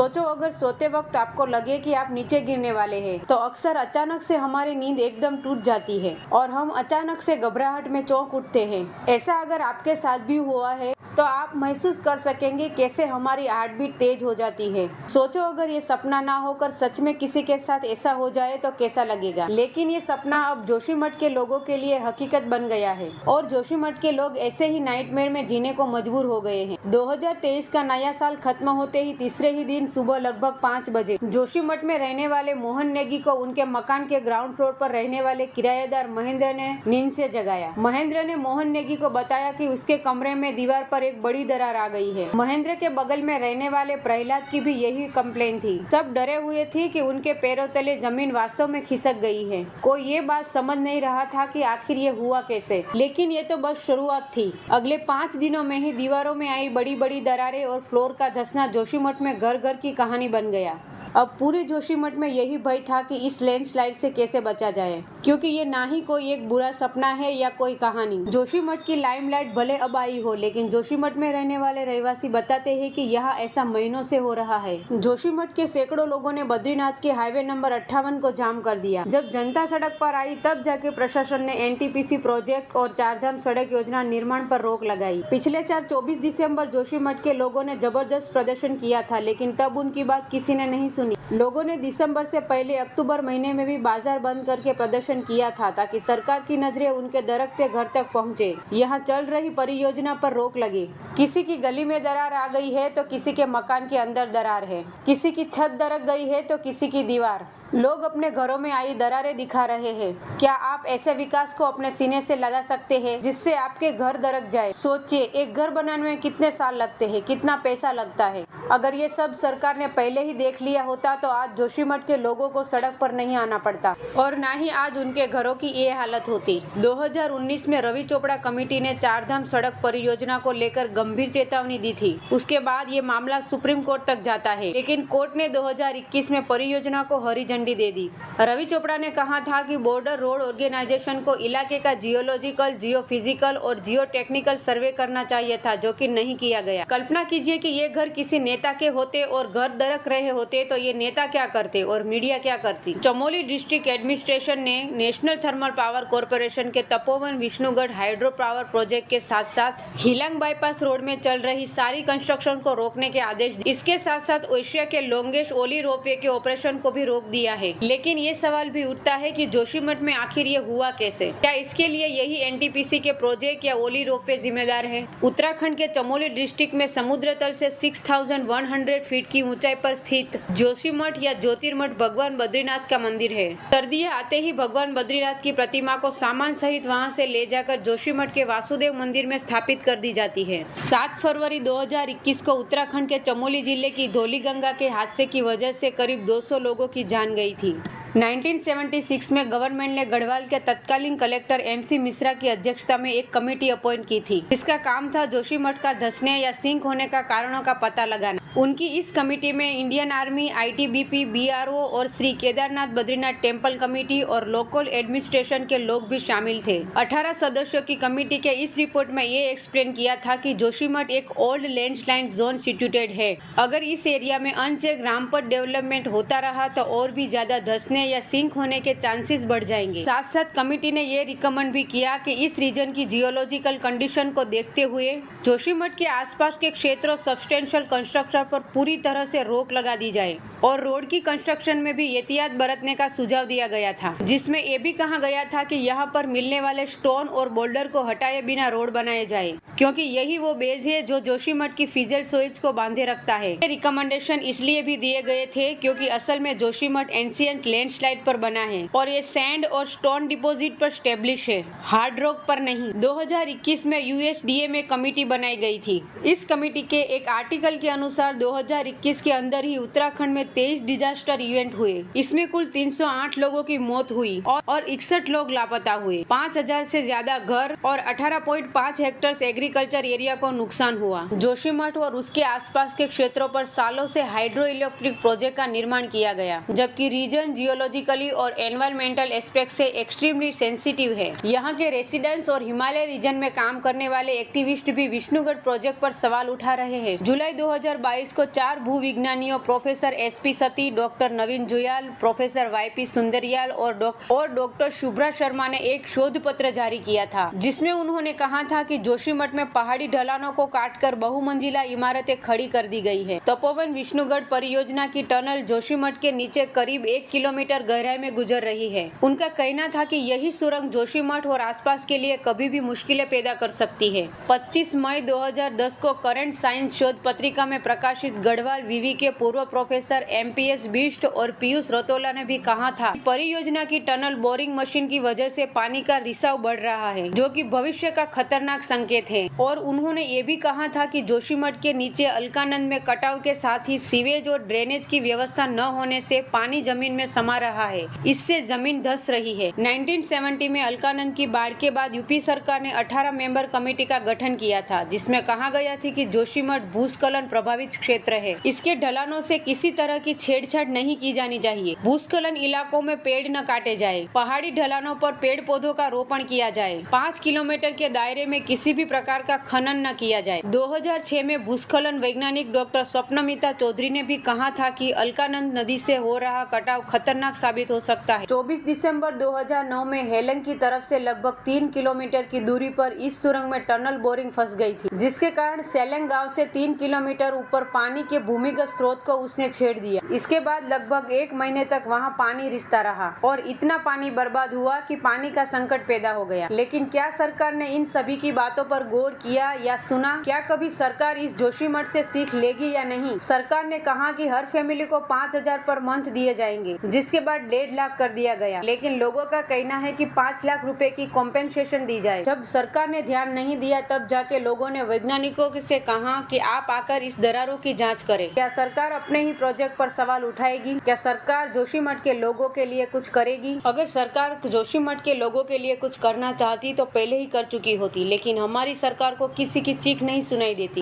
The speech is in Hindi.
सोचो अगर सोते वक्त आपको लगे कि आप नीचे गिरने वाले हैं, तो अक्सर अचानक से हमारी नींद एकदम टूट जाती है और हम अचानक से घबराहट में चौंक उठते हैं। ऐसा अगर आपके साथ भी हुआ है तो आप महसूस कर सकेंगे कैसे हमारी हार्ट बीट तेज हो जाती है। सोचो अगर ये सपना ना होकर सच में किसी के साथ ऐसा हो जाए तो कैसा लगेगा। लेकिन ये सपना अब जोशीमठ के लोगों के लिए हकीकत बन गया है और जोशीमठ के लोग ऐसे ही नाइटमेयर में जीने को मजबूर हो गए हैं। 2023 का नया साल खत्म होते ही तीसरे ही दिन सुबह लगभग 5 बजे जोशीमठ में रहने वाले मोहन नेगी को उनके मकान के ग्राउंड फ्लोर पर रहने वाले किराएदार महेंद्र ने नींद से जगाया। महेंद्र ने मोहन नेगी को बताया कि उसके कमरे में दीवार पर एक बड़ी दरार आ गई है। महेंद्र के बगल में रहने वाले प्रहलाद की भी यही कंप्लेन थी। सब डरे हुए थे कि उनके पैरों तले जमीन वास्तव में खिसक गई है। कोई ये बात समझ नहीं रहा था कि आखिर ये हुआ कैसे। लेकिन ये तो बस शुरुआत थी। अगले 5 दिनों में ही दीवारों में आई बड़ी बड़ी दरारें और फ्लोर का धंसना जोशीमठ में घर घर की कहानी बन गया। अब पूरे जोशीमठ में यही भय था कि इस लैंडस्लाइड से कैसे बचा जाए, क्योंकि ये ना ही कोई एक बुरा सपना है या कोई कहानी। जोशीमठ की लाइमलाइट भले अब आई हो, लेकिन जोशीमठ में रहने वाले रहवासी बताते हैं कि यहाँ ऐसा महीनों से हो रहा है। जोशीमठ के सैकड़ों लोगों ने बद्रीनाथ के हाईवे नंबर 58 को जाम कर दिया। जब जनता सड़क पर आई तब जाके प्रशासन ने एनटीपीसी प्रोजेक्ट और चारधाम सड़क योजना निर्माण पर रोक लगाई। पिछले 24 दिसंबर जोशीमठ के लोगों ने जबरदस्त प्रदर्शन किया था, लेकिन तब उनकी बात किसी ने नहीं सुनी। लोगों ने दिसंबर से पहले अक्टूबर महीने में भी बाजार बंद करके प्रदर्शन किया था, ताकि सरकार की नजरें उनके दरख्ते घर तक पहुंचे। यहाँ चल रही परियोजना पर रोक लगे। किसी की गली में दरार आ गई है तो किसी के मकान के अंदर दरार है, किसी की छत दरक गई है तो किसी की दीवार। लोग अपने घरों में आई दरारें दिखा रहे हैं। क्या आप ऐसे विकास को अपने सीने से लगा सकते हैं जिससे आपके घर दरक जाए? सोचिए, एक घर बनाने में कितने साल लगते हैं, कितना पैसा लगता है। अगर ये सब सरकार ने पहले ही देख लिया होता तो आज जोशीमठ के लोगों को सड़क पर नहीं आना पड़ता और ना ही आज उनके घरों की ये हालत होती। 2019 में रवि चोपड़ा कमेटी ने चारधाम सड़क परियोजना को लेकर गंभीर चेतावनी दी थी। उसके बाद ये मामला सुप्रीम कोर्ट तक जाता है, लेकिन कोर्ट ने 2021 में परियोजना को हरी झंडी दे दी। रवि चोपड़ा ने कहा था कि बॉर्डर रोड ऑर्गेनाइजेशन को इलाके का जियोलॉजिकल, जियोफिजिकल और जियो टेक्निकल सर्वे करना चाहिए था, जो कि नहीं किया गया। कल्पना कीजिए कि ये घर किसी नेता के होते और घर दरक रहे होते तो ये नेता क्या करते और मीडिया क्या करती। चमोली डिस्ट्रिक्ट एडमिनिस्ट्रेशन ने नेशनल थर्मल पावर कॉर्पोरेशन के Tapovan Vishnugarh hydro power project के साथ साथ हिलांग बाईपास रोड में चल रही सारी कंस्ट्रक्शन को रोकने के आदेश दिए। इसके साथ साथ एशिया के लॉन्गेस्ट ओली रोपवे के ऑपरेशन को भी रोक दिया है। लेकिन ये सवाल भी उठता है कि जोशीमठ में आखिर ये हुआ कैसे? क्या इसके लिए यही एनटीपीसी के प्रोजेक्ट या ओली रोपवे जिम्मेदार है? उत्तराखंड के चमोली डिस्ट्रिक्ट में समुद्र तल से 6100 फीट की ऊंचाई पर स्थित जोशीमठ या ज्योतिर्मठ भगवान बद्रीनाथ का मंदिर है। सर्दियां आते ही भगवान बद्रीनाथ की प्रतिमा को सामान सहित वहां से ले जाकर जोशीमठ के वासुदेव मंदिर में स्थापित कर दी जाती है। 7 फरवरी 2021 को उत्तराखंड के चमोली जिले की धौलीगंगा के हादसे की वजह से करीब 200 लोगों की जान गई थी। 1976 में गवर्नमेंट ने गढ़वाल के तत्कालीन कलेक्टर MC मिश्रा की अध्यक्षता में एक कमेटी अपॉइंट की थी, जिसका काम था जोशीमठ का धंसने या सिंक होने का कारणों का पता लगाना। उनकी इस कमेटी में इंडियन आर्मी, ITBP, BRO और श्री केदारनाथ बद्रीनाथ टेम्पल कमेटी और लोकल एडमिनिस्ट्रेशन के लोग भी शामिल थे। 18 सदस्यों की कमेटी के इस रिपोर्ट में ये एक्सप्लेन किया था कि जोशीमठ एक ओल्ड लैंडस्लाइड जोन सिचुएटेड है। अगर इस एरिया में अनचेक रामपथ डेवलपमेंट होता रहा तो और भी ज्यादा धंसने या सिंक होने के चांसेस बढ़ जाएंगे। साथ साथ कमेटी ने ये रिकमेंड भी किया कि इस रीजन की जियोलॉजिकल कंडीशन को देखते हुए जोशीमठ के आसपास के क्षेत्रों सब्सटेंशियल कंस्ट्रक्शन पर पूरी तरह से रोक लगा दी जाए और रोड की कंस्ट्रक्शन में भी एहतियात बरतने का सुझाव दिया गया था, जिसमें ये भी कहा गया था कि यहाँ पर मिलने वाले स्टोन और बोल्डर को हटाए बिना रोड बनाए जाए, क्योंकि यही वो बेस है जो जोशीमठ की फिजल सोइल्स को बांधे रखता है। ये रिकमेंडेशन इसलिए भी दिए गए थे क्योंकि असल में जोशीमठ एंशिएंट लैंडस्लाइड पर बना है और ये सैंड और स्टोन डिपॉजिट पर स्टेब्लिश है, हार्ड रॉक पर नहीं। 2021 में USDA में कमेटी बनाई गई थी। इस कमेटी के एक आर्टिकल के अनुसार 2021 के अंदर ही उत्तराखंड में 23 डिजास्टर इवेंट हुए। इसमें कुल 308 लोगों की मौत हुई और 61 लोग लापता हुए। 5000 से ज्यादा घर और 18.5 हेक्टेयर एग्रीकल्चर एरिया को नुकसान हुआ। जोशीमठ और उसके आसपास के क्षेत्रों पर सालों से हाइड्रो इलेक्ट्रिक प्रोजेक्ट का निर्माण किया गया, जबकि रीजन जियोलॉजिकली और एनवायरमेंटल एस्पेक्ट से एक्सट्रीमली सेंसिटिव है। यहाँ के रेसिडेंट्स और हिमालय रीजन में काम करने वाले एक्टिविस्ट भी विष्णुगढ़ प्रोजेक्ट पर सवाल उठा रहे हैं। जुलाई 2022 को 4 भूविज्ञानियों प्रोफेसर SP सती, डॉक्टर नवीन जुयाल, प्रोफेसर YP सुंदरियाल और डॉक्टर शुभ्रा शर्मा ने एक शोध पत्र जारी किया था, जिसमें उन्होंने कहा था कि जोशीमठ में पहाड़ी ढलानों को काटकर बहुमंजिला इमारतें खड़ी कर दी गई है। तपोवन विष्णुगढ़ परियोजना की टनल जोशीमठ के नीचे करीब 1 किलोमीटर गहराई में गुजर रही है। उनका कहना था कि यही सुरंग जोशीमठ और आसपास के लिए कभी भी मुश्किलें पैदा कर सकती है। 25 मई 2010 को करंट साइंस शोध पत्रिका में प्रकाशित गढ़वाल विवि के पूर्व प्रोफेसर MPS बिष्ट और पीयूष रतोला ने भी कहा था कि परियोजना की टनल बोरिंग मशीन की वजह से पानी का रिसाव बढ़ रहा है, जो कि भविष्य का खतरनाक संकेत है। और उन्होंने ये भी कहा था कि जोशीमठ के नीचे अलकानंद में कटाव के साथ ही सीवेज और ड्रेनेज की व्यवस्था न होने से पानी जमीन में समा रहा है, इससे जमीन धंस रही है। 1970 में अलकानंद की बाढ़ के बाद यूपी सरकार ने 18 मेंबर कमेटी का गठन किया था, जिसमें कहा गया था कि जोशीमठ भूस्खलन प्रभावित क्षेत्र है, इसके ढलानों से किसी तरह की छेड़छाड़ नहीं की जानी चाहिए, भूस्खलन इलाकों में पेड़ न काटे जाए, पहाड़ी ढलानों पर पेड़ पौधों का रोपण किया जाए, 5 किलोमीटर के दायरे में किसी भी प्रकार का खनन न किया जाए। 2006 में भूस्खलन वैज्ञानिक डॉक्टर स्वप्नमिता चौधरी ने भी कहा था कि अलकानंद नदी से हो रहा कटाव खतरनाक साबित हो सकता है। 24 दिसंबर 2009 में हेलंग की तरफ से लगभग 3 किलोमीटर की दूरी पर इस सुरंग में टनल बोरिंग फंस गई थी, जिसके कारण सेलंग गांव से 3 किलोमीटर ऊपर पानी के भूमिगत स्रोत को उसने छेड़ दिया। इसके बाद लगभग 1 महीने तक वहां पानी रिसता रहा और इतना पानी बर्बाद हुआ कि पानी का संकट पैदा हो गया। लेकिन क्या सरकार ने इन सभी की बातों पर गौर किया या सुना? क्या कभी सरकार इस जोशीमठ से सीख लेगी या नहीं? सरकार ने कहा कि हर फैमिली को 5,000 पर मंथ दिए जाएंगे, जिसके बाद 1.5 लाख कर दिया गया। लेकिन लोगों का कहना है कि 5 लाख रुपए की कॉम्पेंसेशन दी जाए। जब सरकार ने ध्यान नहीं दिया, तब जाके लोगों ने वैज्ञानिकों से कहा कि आप आकर इस दरारों की जांच करें। क्या सरकार अपने ही प्रोजेक्ट पर सवाल उठाएगी? क्या सरकार जोशीमठ के लोगों के लिए कुछ करेगी? अगर सरकार जोशीमठ के लोगों के लिए कुछ करना चाहती तो पहले ही कर चुकी होती, लेकिन हमारी सरकार को किसी की चीख नहीं सुनाई देती।